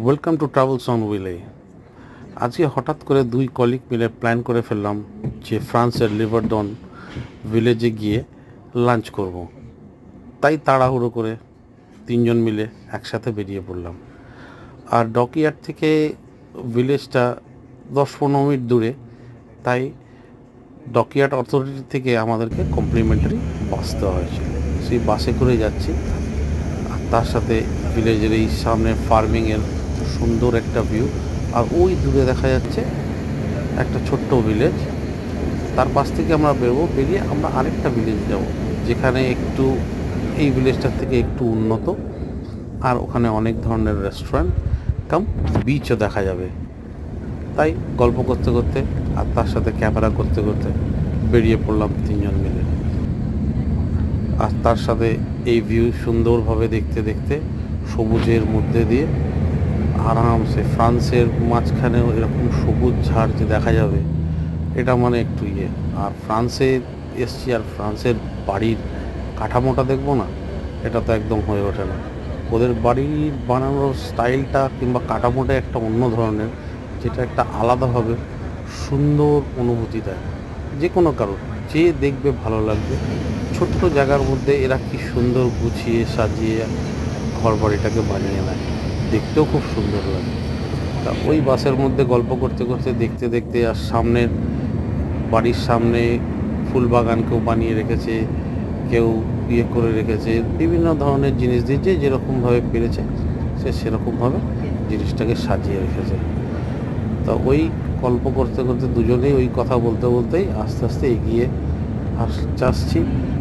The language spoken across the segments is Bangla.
ওয়েলকাম টু ট্রাভেলস অন হুইলে। আজকে হঠাৎ করে দুই কলিগ মিলে প্ল্যান করে ফেললাম যে ফ্রান্সের লিভারডন ভিলেজে গিয়ে লাঞ্চ করব। তাই তাড়াহুড়ো করে তিনজন মিলে একসাথে বেরিয়ে পড়লাম। আর ডকইয়ার্ড থেকে ভিলেজটা 10-15 মিনিট দূরে, তাই ডকইয়ার্ড অথরিটি থেকে আমাদেরকে কমপ্লিমেন্টারি বাস দেওয়া হয়েছিল। সেই বাসে করে যাচ্ছি, আর তার সাথে ভিলেজের এই সামনে ফার্মিংয়ের সুন্দর একটা ভিউ, আর ওই দূরে দেখা যাচ্ছে একটা ছোট্ট ভিলেজ। তার পাশ থেকে আমরা বেরিয়ে আমরা আরেকটা ভিলেজ যাব, যেখানে একটু এই ভিলেজটার থেকে একটু উন্নত, আর ওখানে অনেক ধরনের রেস্টুরেন্ট কাম বিচও দেখা যাবে। তাই গল্প করতে করতে আর তার সাথে ক্যামেরা করতে করতে বেরিয়ে পড়লাম তিনজন মিলে। আর তার সাথে এই ভিউ সুন্দরভাবে দেখতে দেখতে সবুজের মধ্যে দিয়ে আরামসে ফ্রান্সের মাঝখানেও এরকম সবুজ ঝাড় যে দেখা যাবে, এটা মানে একটু আর ফ্রান্সে এসছি আর ফ্রান্সের বাড়ির কাঠামোটা দেখবো না, এটা তো একদম হয়ে ওঠে না। ওদের বাড়ির বানানোর স্টাইলটা কিংবা কাঠামোটা একটা অন্য ধরনের, যেটা একটা আলাদাভাবে সুন্দর অনুভূতি দেয় যে কোনো কারোর, যে দেখবে ভালো লাগবে। ছোট্ট জায়গার মধ্যে এরা কি সুন্দর গুছিয়ে সাজিয়ে ঘর বাড়িটাকে বানিয়ে নেয়, দেখতেও খুব সুন্দর লাগে। তা ওই বাসের মধ্যে গল্প করতে করতে দেখতে দেখতে, আর সামনের বাড়ির সামনে ফুল বাগান কেউ বানিয়ে রেখেছে, কেউ করে রেখেছে বিভিন্ন ধরনের জিনিস দিয়ে, যে যেরকমভাবে পেরেছে সে সেরকমভাবে জিনিসটাকে সাজিয়ে রেখেছে। তা ওই গল্প করতে করতে দুজনেই ওই কথা বলতে বলতেই আস্তে আস্তে এগিয়ে আসছি।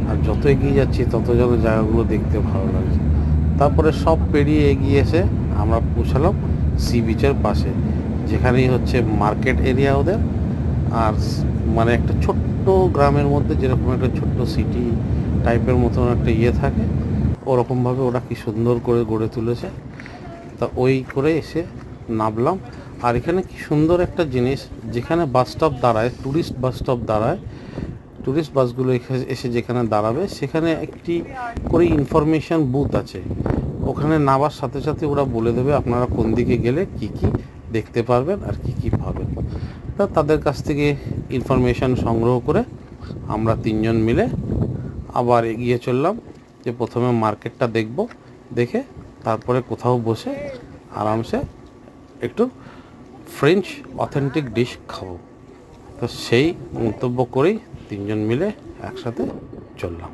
আর যত এগিয়ে যাচ্ছি তত যেন জায়গাগুলো দেখতে ভালো লাগছে। তারপরে সব পেরিয়ে এগিয়ে এসে আমরা পৌঁছালাম সি বিচের পাশে, যেখানেই হচ্ছে মার্কেট এরিয়া ওদের। আর মানে একটা ছোট্ট গ্রামের মধ্যে যেরকম একটা ছোট্ট সিটি টাইপের মতন একটা থাকে, ওরকমভাবে ওরা কি সুন্দর করে গড়ে তুলেছে। তা ওই করে এসে নামলাম। আর এখানে কি সুন্দর একটা জিনিস, যেখানে বাস স্টপ দাঁড়ায়, ট্যুরিস্ট বাস স্টপ দাঁড়ায়, ট্যুরিস্ট বাসগুলো এসে যেখানে দাঁড়াবে সেখানে একটি করে ইনফরমেশন বুথ আছে। ওখানে নামার সাথে সাথে ওরা বলে দেবে আপনারা কোন দিকে গেলে কি কি দেখতে পারবেন আর কি কি পাবেন। তা তাদের কাছ থেকে ইনফরমেশান সংগ্রহ করে আমরা তিনজন মিলে আবার এগিয়ে চললাম, যে প্রথমে মার্কেটটা দেখব, দেখে তারপরে কোথাও বসে আরামসে একটু ফ্রেঞ্চ অথেন্টিক ডিশ খাবো। তো সেই মন্তব্য করেই তিনজন মিলে একসাথে চললাম।